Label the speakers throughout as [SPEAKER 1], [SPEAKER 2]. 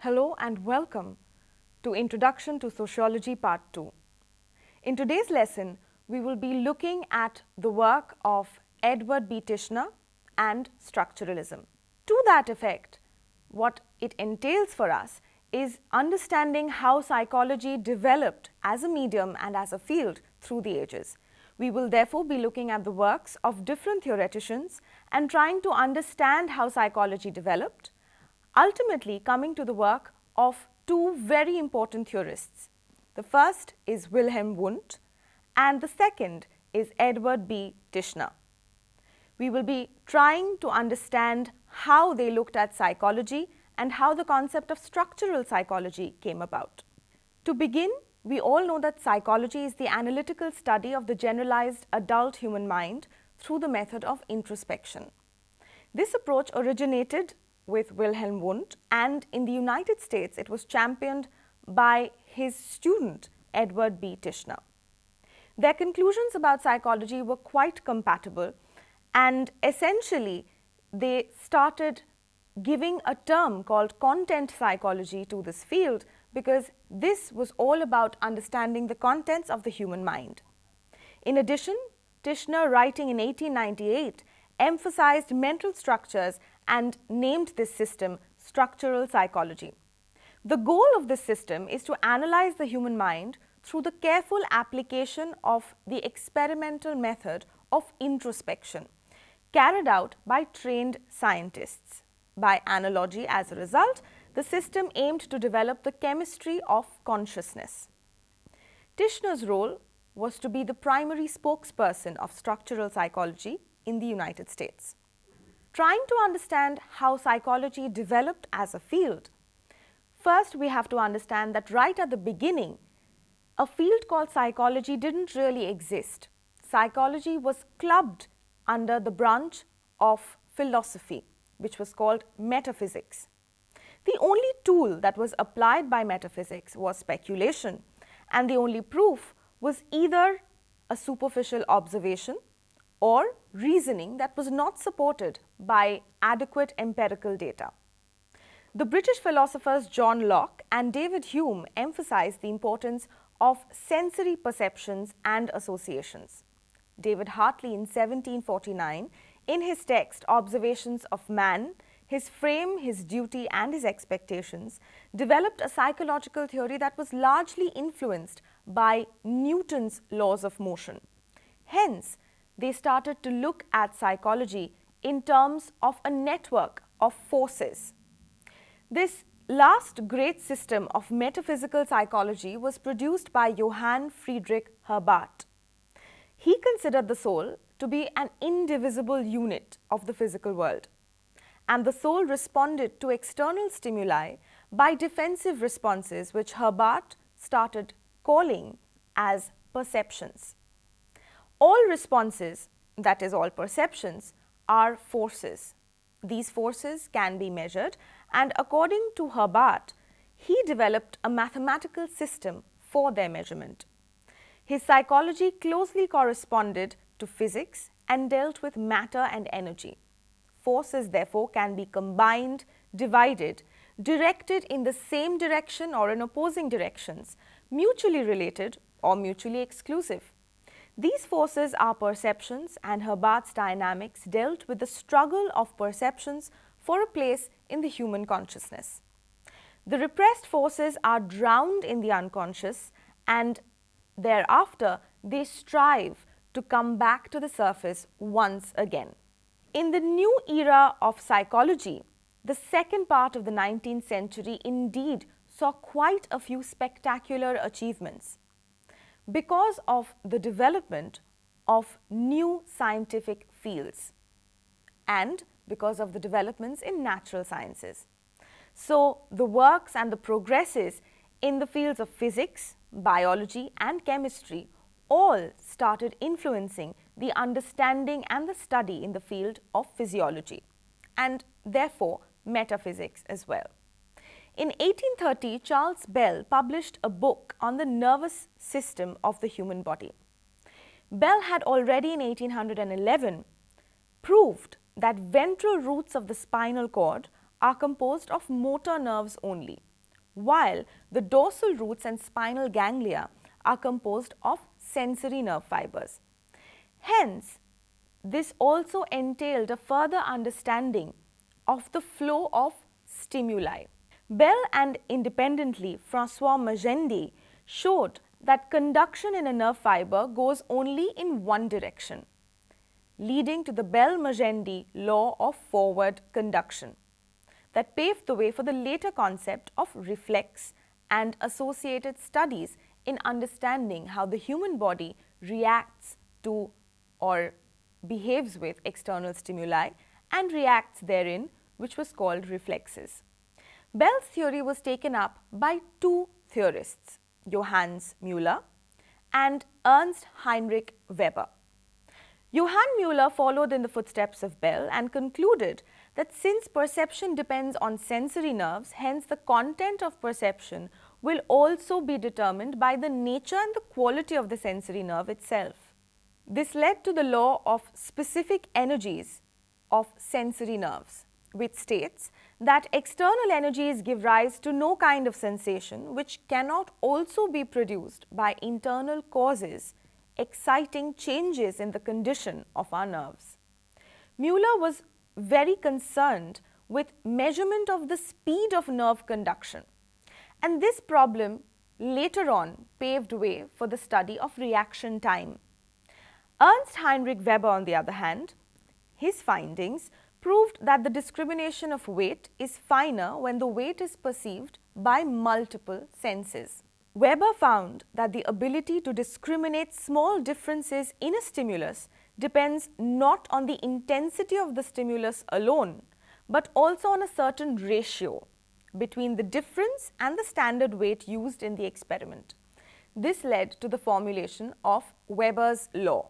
[SPEAKER 1] Hello and welcome to Introduction to Sociology Part 2. In today's lesson, we will be looking at the work of Edward B. Tishner and structuralism. To that effect, what it entails for us is understanding how psychology developed as a medium and as a field through the ages. We will therefore be looking at the works of different theoreticians and trying to understand how psychology developed, ultimately coming to the work of two very important theorists. The first is Wilhelm Wundt and the second is Edward B. Tishner. We will be trying to understand how they looked at psychology and how the concept of structural psychology came about. To begin, we all know that psychology is the analytical study of the generalized adult human mind through the method of introspection. This approach originated with Wilhelm Wundt, and in the United States it was championed by his student Edward B. Tishner. Their conclusions about psychology were quite compatible, and essentially they started giving a term called content psychology to this field because this was all about understanding the contents of the human mind. In addition, Tishner, writing in 1898, emphasized mental structures and named this system structural psychology. The goal of this system is to analyze the human mind through the careful application of the experimental method of introspection, carried out by trained scientists. By analogy, as a result, the system aimed to develop the chemistry of consciousness. Tishner's role was to be the primary spokesperson of structural psychology in the United States. Trying to understand how psychology developed as a field, first we have to understand that right at the beginning, a field called psychology didn't really exist. Psychology was clubbed under the branch of philosophy, which was called metaphysics. The only tool that was applied by metaphysics was speculation, and the only proof was either a superficial observation or reasoning that was not supported by adequate empirical data. The British philosophers John Locke and David Hume emphasized the importance of sensory perceptions and associations. David Hartley in 1749, in his text Observations of Man, his frame, his duty and his expectations, developed a psychological theory that was largely influenced by Newton's laws of motion. Hence, they started to look at psychology in terms of a network of forces. This last great system of metaphysical psychology was produced by Johann Friedrich Herbart. He considered the soul to be an indivisible unit of the physical world, and the soul responded to external stimuli by defensive responses which Herbart started calling as perceptions. All responses, that is all perceptions, are forces. These forces can be measured, and according to Herbart, he developed a mathematical system for their measurement. His psychology closely corresponded to physics and dealt with matter and energy. Forces, therefore, can be combined, divided, directed in the same direction or in opposing directions, mutually related or mutually exclusive. These forces are perceptions, and Herbart's dynamics dealt with the struggle of perceptions for a place in the human consciousness. The repressed forces are drowned in the unconscious, and thereafter they strive to come back to the surface once again. In the new era of psychology, the second part of the 19th century indeed saw quite a few spectacular achievements because of the development of new scientific fields and because of the developments in natural sciences. So, the works and the progresses in the fields of physics, biology and chemistry all started influencing the understanding and the study in the field of physiology and therefore metaphysics as well. In 1830, Charles Bell published a book on the nervous system of the human body. Bell had already in 1811 proved that ventral roots of the spinal cord are composed of motor nerves only, while the dorsal roots and spinal ganglia are composed of sensory nerve fibers. Hence, this also entailed a further understanding of the flow of stimuli. Bell and independently Francois Magendie showed that conduction in a nerve fiber goes only in one direction, leading to the Bell-Magendie law of forward conduction that paved the way for the later concept of reflex and associated studies in understanding how the human body reacts to or behaves with external stimuli and reacts therein, which was called reflexes. Bell's theory was taken up by two theorists, Johannes Müller and Ernst Heinrich Weber. Johann Müller followed in the footsteps of Bell and concluded that since perception depends on sensory nerves, hence the content of perception will also be determined by the nature and the quality of the sensory nerve itself. This led to the law of specific energies of sensory nerves, which states that external energies give rise to no kind of sensation which cannot also be produced by internal causes exciting changes in the condition of our nerves. Müller was very concerned with measurement of the speed of nerve conduction, and this problem later on paved way for the study of reaction time. Ernst Heinrich Weber, on the other hand, his findings proved that the discrimination of weight is finer when the weight is perceived by multiple senses. Weber found that the ability to discriminate small differences in a stimulus depends not on the intensity of the stimulus alone, but also on a certain ratio between the difference and the standard weight used in the experiment. This led to the formulation of Weber's law.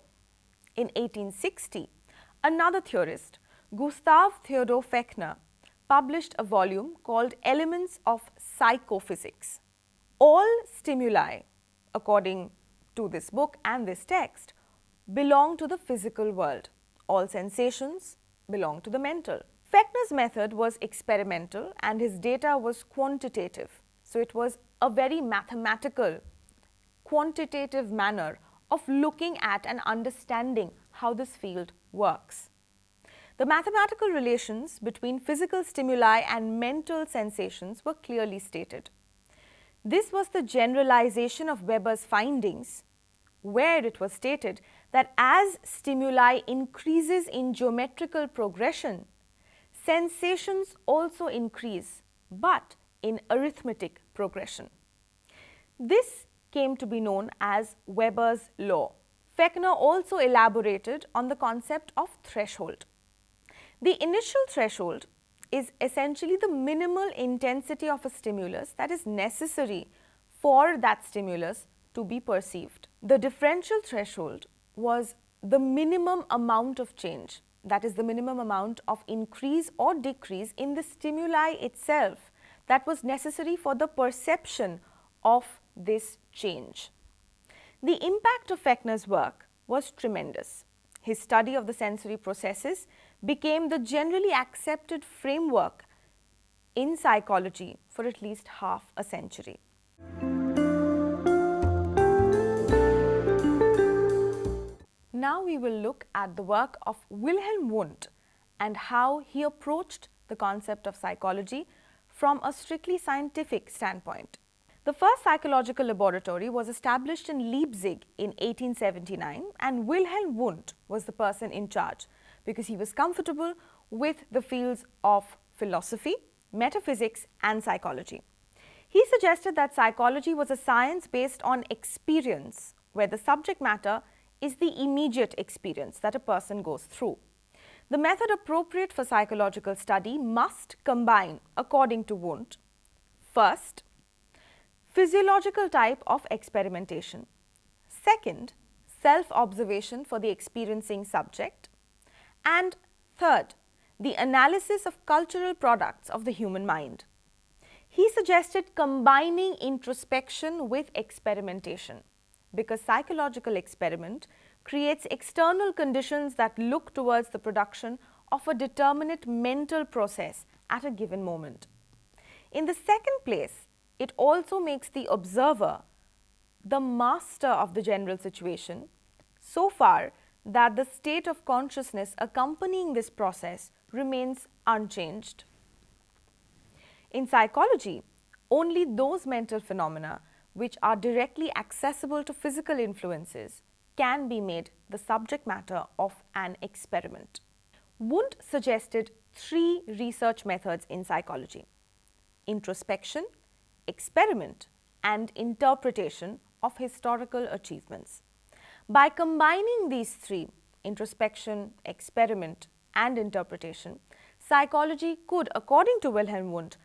[SPEAKER 1] In 1860, another theorist, Gustav Theodor Fechner, published a volume called Elements of Psychophysics. All stimuli, according to this book and this text, belong to the physical world. All sensations belong to the mental. Fechner's method was experimental and his data was quantitative. So it was a very mathematical, quantitative manner of looking at and understanding how this field works. The mathematical relations between physical stimuli and mental sensations were clearly stated. This was the generalization of Weber's findings, where it was stated that as stimuli increases in geometrical progression, sensations also increase, but in arithmetic progression. This came to be known as Weber's law. Fechner also elaborated on the concept of threshold. The initial threshold is essentially the minimal intensity of a stimulus that is necessary for that stimulus to be perceived. The differential threshold was the minimum amount of change, that is the minimum amount of increase or decrease in the stimuli itself that was necessary for the perception of this change. The impact of Fechner's work was tremendous. His study of the sensory processes became the generally accepted framework in psychology for at least half a century. Now we will look at the work of Wilhelm Wundt and how he approached the concept of psychology from a strictly scientific standpoint. The first psychological laboratory was established in Leipzig in 1879, and Wilhelm Wundt was the person in charge because he was comfortable with the fields of philosophy, metaphysics and psychology. He suggested that psychology was a science based on experience, where the subject matter is the immediate experience that a person goes through. The method appropriate for psychological study must combine, according to Wundt, first, physiological type of experimentation, second, self-observation for the experiencing subject, and third, the analysis of cultural products of the human mind. He suggested combining introspection with experimentation because psychological experiment creates external conditions that look towards the production of a determinate mental process at a given moment. In the second place, it also makes the observer the master of the general situation, so far that the state of consciousness accompanying this process remains unchanged. In psychology, only those mental phenomena which are directly accessible to physical influences can be made the subject matter of an experiment. Wundt suggested three research methods in psychology: introspection, experiment, and interpretation of historical achievements. By combining these three, introspection, experiment, and interpretation, psychology could, according to Wilhelm Wundt,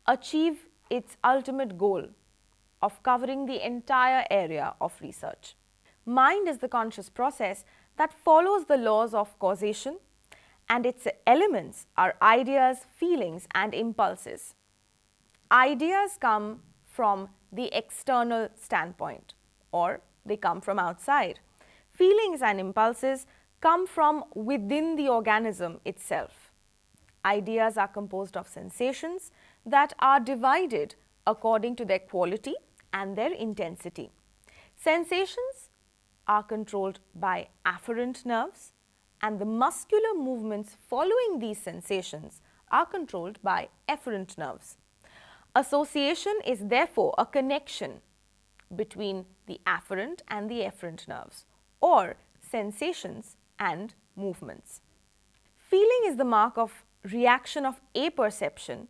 [SPEAKER 1] achieve its ultimate goal of covering the entire area of research. Mind is the conscious process that follows the laws of causation, and its elements are ideas, feelings, and impulses. Ideas come from the external standpoint, or they come from outside. Feelings and impulses come from within the organism itself. Ideas are composed of sensations that are divided according to their quality and their intensity. Sensations are controlled by afferent nerves, and the muscular movements following these sensations are controlled by efferent nerves. Association is therefore a connection between the afferent and the efferent nerves, or sensations and movements. Feeling is the mark of reaction of apperception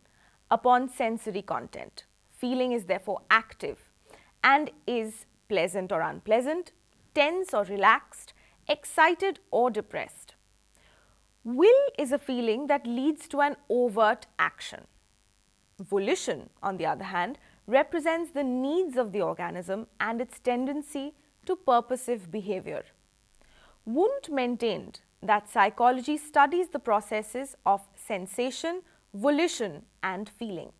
[SPEAKER 1] upon sensory content. Feeling is therefore active and is pleasant or unpleasant, tense or relaxed, excited or depressed. Will is a feeling that leads to an overt action. Volition, on the other hand, represents the needs of the organism and its tendency to purposive behavior. Wundt maintained that psychology studies the processes of sensation, volition, and feeling.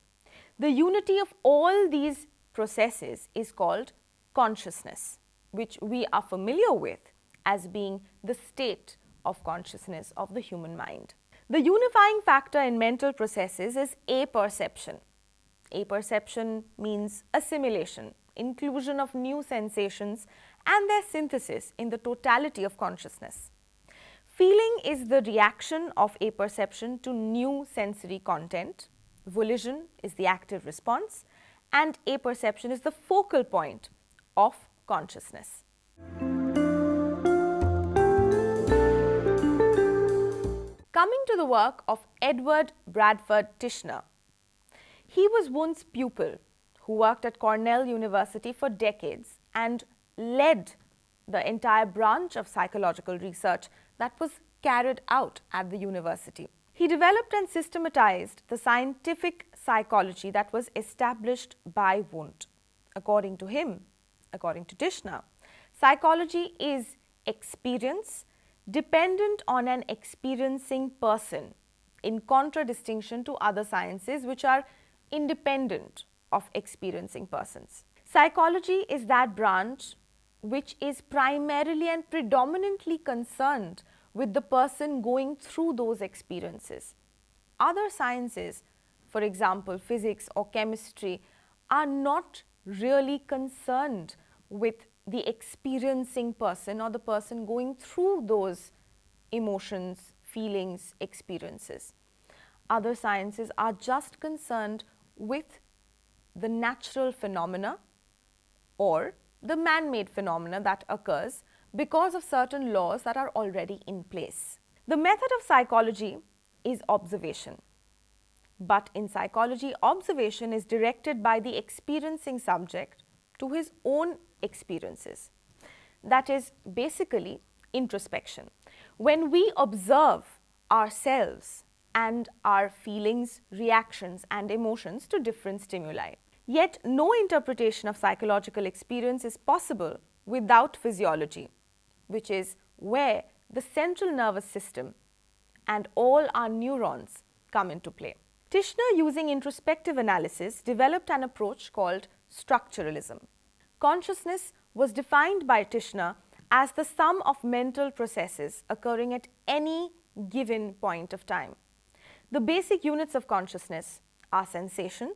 [SPEAKER 1] The unity of all these processes is called consciousness, which we are familiar with as being the state of consciousness of the human mind. The unifying factor in mental processes is apperception. Apperception means assimilation, inclusion of new sensations, and their synthesis in the totality of consciousness. Feeling is the reaction of apperception to new sensory content. Volition is the active response, and apperception is the focal point of consciousness. Coming to the work of Edward Bradford Titchener. He was Wundt's pupil who worked at Cornell University for decades and led the entire branch of psychological research that was carried out at the university. He developed and systematized the scientific psychology that was established by Wundt. According to him, according to Titchener, psychology is experience dependent on an experiencing person, in contradistinction to other sciences which are independent of experiencing persons. Psychology is that branch which is primarily and predominantly concerned with the person going through those experiences. Other sciences, for example, physics or chemistry, are not really concerned with the experiencing person or the person going through those emotions, feelings, experiences. Other sciences are just concerned with the natural phenomena or the man-made phenomena that occurs because of certain laws that are already in place. The method of psychology is observation. But in psychology, observation is directed by the experiencing subject to his own experiences. That is basically introspection. When we observe ourselves and our feelings, reactions, and emotions to different stimuli. Yet no interpretation of psychological experience is possible without physiology, which is where the central nervous system and all our neurons come into play. Titchener, using introspective analysis, developed an approach called structuralism. Consciousness was defined by Titchener as the sum of mental processes occurring at any given point of time. The basic units of consciousness are sensation,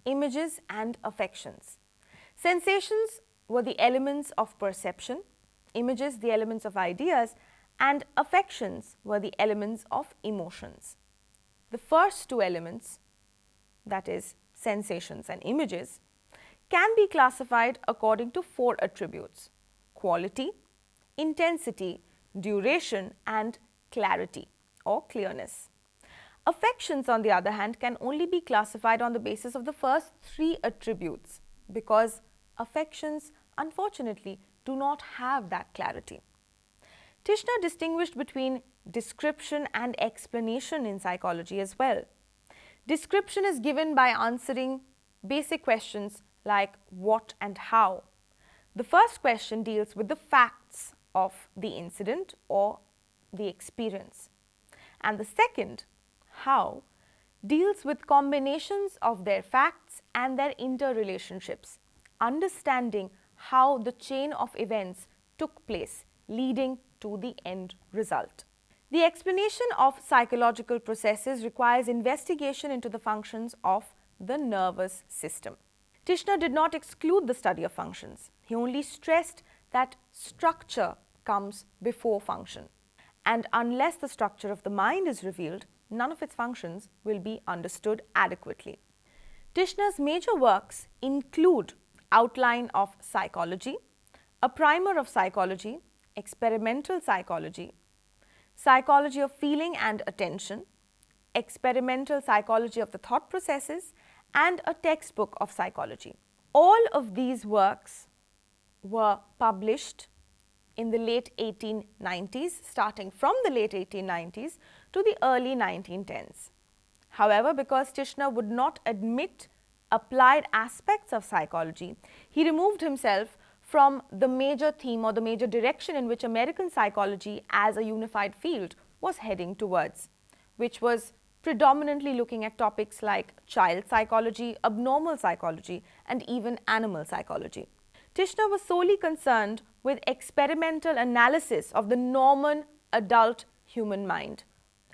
[SPEAKER 1] images and affections. Sensations were the elements of perception, images the elements of ideas, and affections were the elements of emotions. The first two elements, that is sensations and images, can be classified according to four attributes: quality, intensity, duration, and clarity or clearness. Affections, on the other hand, can only be classified on the basis of the first three attributes because affections, unfortunately, do not have that clarity. Tishner distinguished between description and explanation in psychology as well. Description is given by answering basic questions like what and how. The first question deals with the facts of the incident or the experience, and the second, how, deals with combinations of their facts and their interrelationships, understanding how the chain of events took place, leading to the end result. The explanation of psychological processes requires investigation into the functions of the nervous system. Tishner did not exclude the study of functions. He only stressed that structure comes before function, and unless the structure of the mind is revealed, none of its functions will be understood adequately. Tishner's major works include Outline of Psychology, A Primer of Psychology, Experimental Psychology, Psychology of Feeling and Attention, Experimental Psychology of the Thought Processes, and a textbook of psychology. All of these works were published in the late 1890s, starting from the late 1890s to the early 1910s. However, because Tishner would not admit applied aspects of psychology, he removed himself from the major theme or the major direction in which American psychology as a unified field was heading towards, which was predominantly looking at topics like child psychology, abnormal psychology, and even animal psychology. Tishner was solely concerned with experimental analysis of the normal adult human mind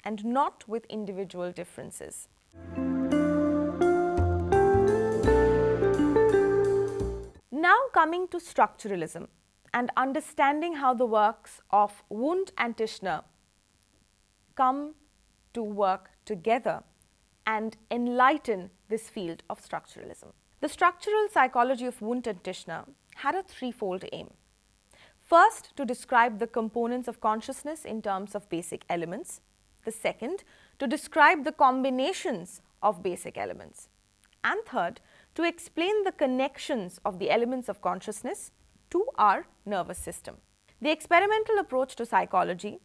[SPEAKER 1] and not with individual differences. Now coming to structuralism and understanding how the works of Wundt and Tishner come to work together and enlighten this field of structuralism. The structural psychology of Wundt and Tishner had a threefold aim. First, to describe the components of consciousness in terms of basic elements. The second, to describe the combinations of basic elements. And third, to explain the connections of the elements of consciousness to our nervous system. The experimental approach to psychology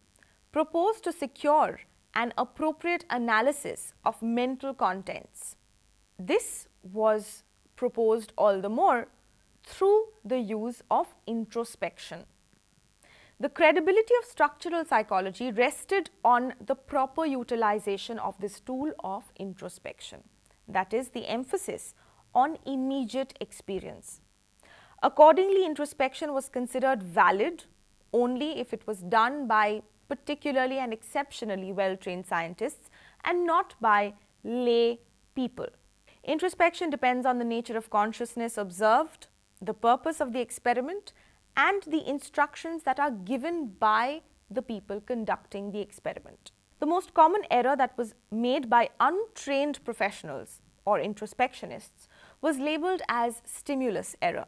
[SPEAKER 1] proposed to secure an appropriate analysis of mental contents. This was proposed all the more through the use of introspection. The credibility of structural psychology rested on the proper utilization of this tool of introspection, that is, the emphasis on immediate experience. Accordingly, introspection was considered valid only if it was done by particularly and exceptionally well-trained scientists and not by lay people. Introspection depends on the nature of consciousness observed, the purpose of the experiment, and the instructions that are given by the people conducting the experiment. The most common error that was made by untrained professionals or introspectionists was labeled as stimulus error,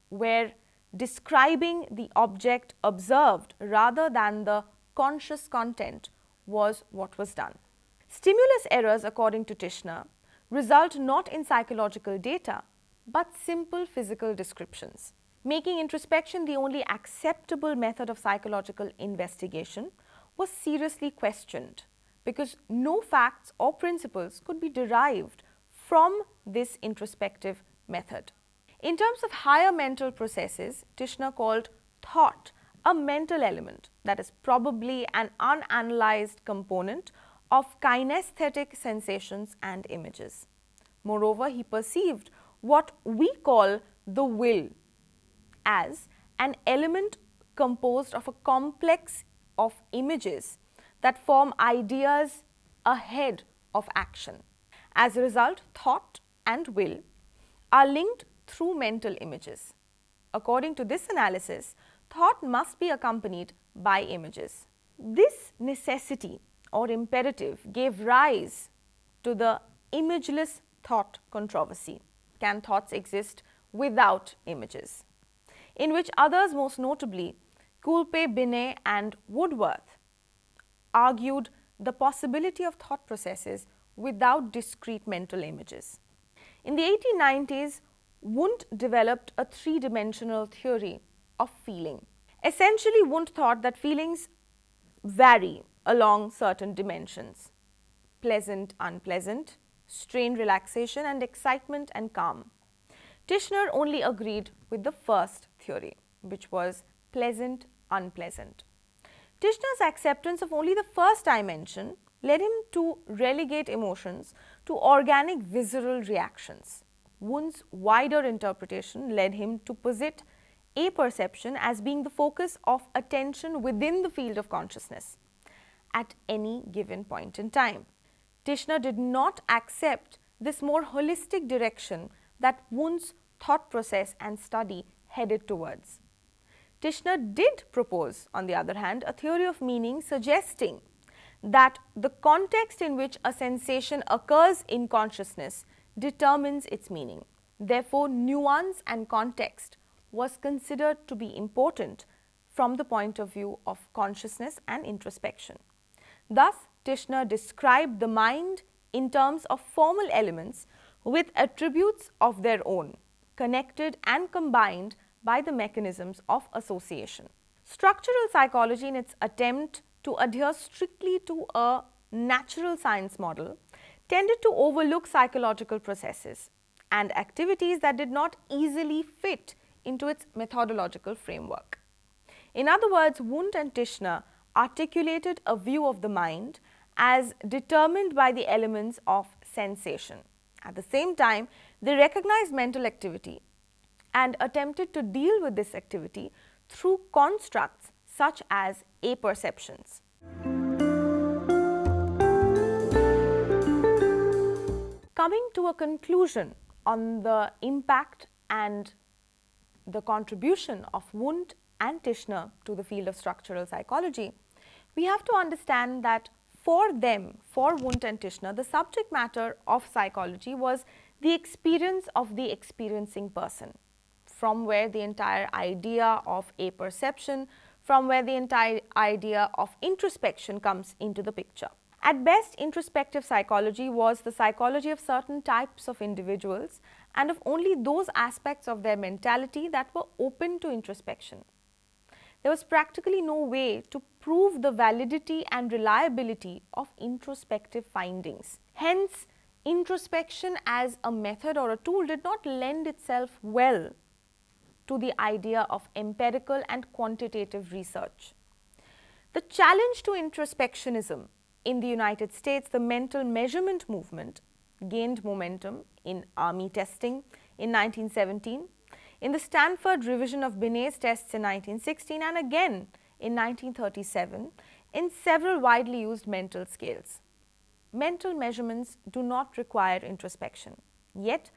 [SPEAKER 1] where describing the object observed rather than the conscious content was what was done. Stimulus errors, according to Tishner, result not in psychological data but simple physical descriptions. Making introspection the only acceptable method of psychological investigation was seriously questioned because no facts or principles could be derived from this introspective method. In terms of higher mental processes, Tishner called thought a mental element that is probably an unanalyzed component of kinesthetic sensations and images. Moreover, he perceived what we call the will as an element composed of a complex of images that form ideas ahead of action. As a result, thought and will are linked through mental images. According to this analysis, thought must be accompanied by images. This necessity or imperative gave rise to the imageless thought controversy. Can thoughts exist without images? In which others, most notably Coulpe, Binet and Woodworth, argued the possibility of thought processes without discrete mental images. In the 1890s, Wundt developed a three-dimensional theory of feeling. Essentially, Wundt thought that feelings vary along certain dimensions: pleasant, unpleasant, strain, relaxation, and excitement and calm. Tishner only agreed with the first theory, which was pleasant, unpleasant. Tishner's acceptance of only the first dimension led him to relegate emotions to organic visceral reactions. Wundt's wider interpretation led him to posit apperception as being the focus of attention within the field of consciousness at any given point in time. Tishner did not accept this more holistic direction that Wundt's thought process and study headed towards. Tishner did propose, on the other hand, a theory of meaning suggesting that the context in which a sensation occurs in consciousness determines its meaning. Therefore, nuance and context was considered to be important from the point of view of consciousness and introspection. Thus, Tishner described the mind in terms of formal elements with attributes of their own, connected and combined by the mechanisms of association. Structural psychology, in its attempt to adhere strictly to a natural science model, tended to overlook psychological processes and activities that did not easily fit into its methodological framework. In other words, Wundt and Tishner articulated a view of the mind as determined by the elements of sensation. At the same time, they recognized mental activity and attempted to deal with this activity through constructs such as apperceptions. Coming to a conclusion on the impact and the contribution of Wundt and Tishner to the field of structural psychology, we have to understand that for them, for Wundt and Tishner, the subject matter of psychology was the experience of the experiencing person, from where the entire idea of apperception, from where the entire idea of introspection comes into the picture. At best, introspective psychology was the psychology of certain types of individuals and of only those aspects of their mentality that were open to introspection. There was practically no way to prove the validity and reliability of introspective findings. Hence, introspection as a method or a tool did not lend itself well to the idea of empirical and quantitative research. The challenge to introspectionism in the United States, the mental measurement movement, gained momentum in army testing in 1917, in the Stanford revision of Binet's tests in 1916, and again in 1937 in several widely used mental scales. Mental measurements do not require introspection, yet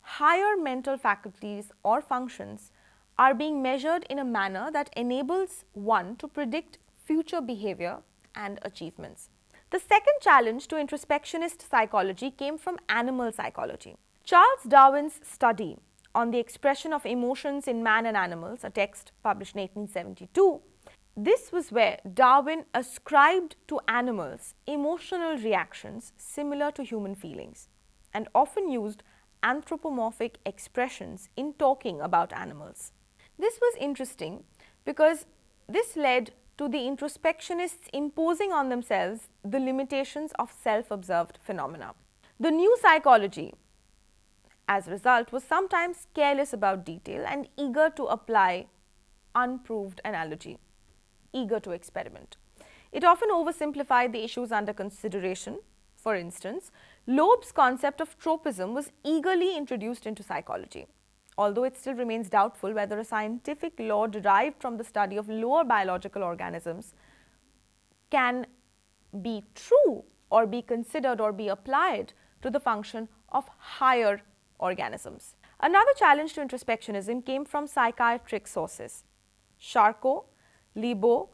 [SPEAKER 1] higher mental faculties or functions are being measured in a manner that enables one to predict future behavior and achievements. The second challenge to introspectionist psychology came from animal psychology. Charles Darwin's study on the expression of emotions in man and animals, a text published in 1872, this was where Darwin ascribed to animals emotional reactions similar to human feelings and often used anthropomorphic expressions in talking about animals. This was interesting because this led to the introspectionists imposing on themselves the limitations of self-observed phenomena. The new psychology, as a result, was sometimes careless about detail and eager to apply unproved analogy, eager to experiment. It often oversimplified the issues under consideration. For instance, Loeb's concept of tropism was eagerly introduced into psychology, although it still remains doubtful whether a scientific law derived from the study of lower biological organisms can be true or be considered or be applied to the function of higher organisms. Another challenge to introspectionism came from psychiatric sources. Charcot, Libaud,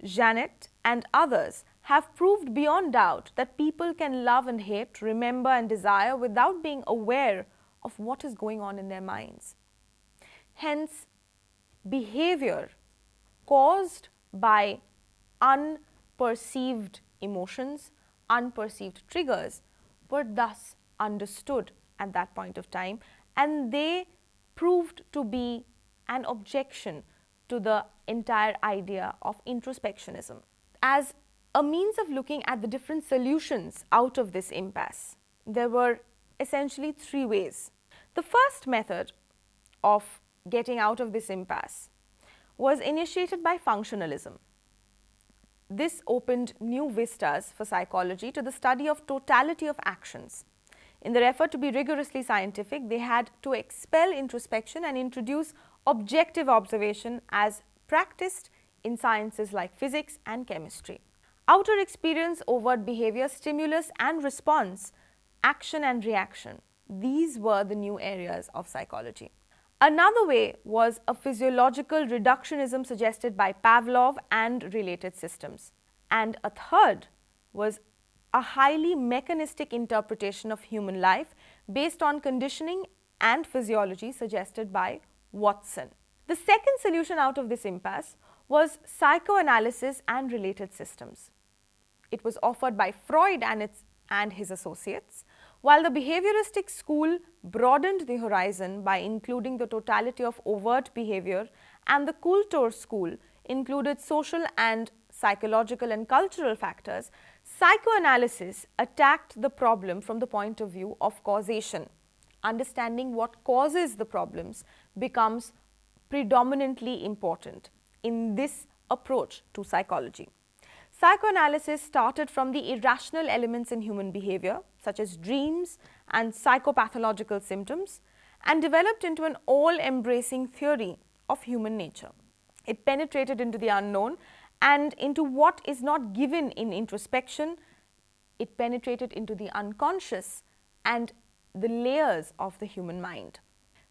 [SPEAKER 1] Janet, and others have proved beyond doubt that people can love and hate, remember and desire without being aware of what is going on in their minds. Hence, behavior caused by unperceived emotions, unperceived triggers, were thus understood at that point of time, and they proved to be an objection to the entire idea of introspectionism. As a means of looking at the different solutions out of this impasse, there were essentially three ways. The first method of getting out of this impasse was initiated by functionalism. This opened new vistas for psychology to the study of totality of actions. In their effort to be rigorously scientific, they had to expel introspection and introduce objective observation as practiced in sciences like physics and chemistry. Outer experience, overt behavior, stimulus and response, action and reaction, these were the new areas of psychology. Another way was a physiological reductionism suggested by Pavlov and related systems. And a third was a highly mechanistic interpretation of human life based on conditioning and physiology suggested by Watson. The second solution out of this impasse was psychoanalysis and related systems. It was offered by Freud and his associates, while the behavioristic school broadened the horizon by including the totality of overt behavior, and the Coulter school included social and psychological and cultural factors. Psychoanalysis attacked the problem from the point of view of causation. Understanding what causes the problems becomes predominantly important in this approach to psychology. Psychoanalysis started from the irrational elements in human behavior, such as dreams and psychopathological symptoms, and developed into an all-embracing theory of human nature. It penetrated into the unknown and into what is not given in introspection. It penetrated into the unconscious and the layers of the human mind.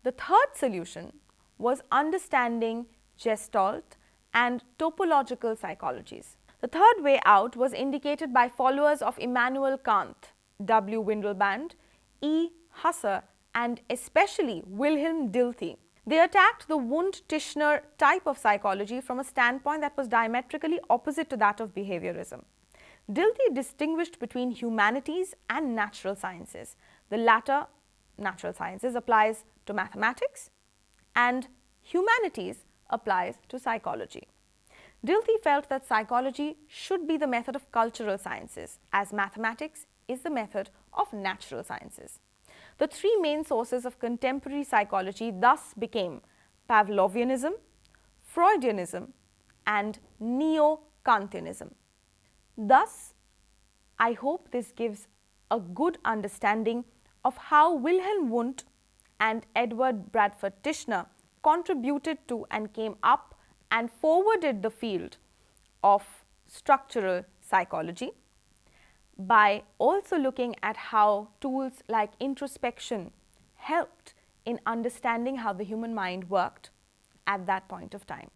[SPEAKER 1] The third solution was understanding Gestalt and topological psychologies. The third way out was indicated by followers of Immanuel Kant, W. Windelband, E. Husserl, and especially Wilhelm Dilthey. They attacked the Wundt-Tishner type of psychology from a standpoint that was diametrically opposite to that of behaviorism. Dilthey distinguished between humanities and natural sciences. The latter, natural sciences, applies to mathematics, and humanities applies to psychology. Dilthey felt that psychology should be the method of cultural sciences, as mathematics is the method of natural sciences. The three main sources of contemporary psychology thus became Pavlovianism, Freudianism, and Neo-Kantianism. Thus, I hope this gives a good understanding of how Wilhelm Wundt and Edward Bradford Tishner contributed to and came up and forwarded the field of structural psychology, by also looking at how tools like introspection helped in understanding how the human mind worked at that point of time.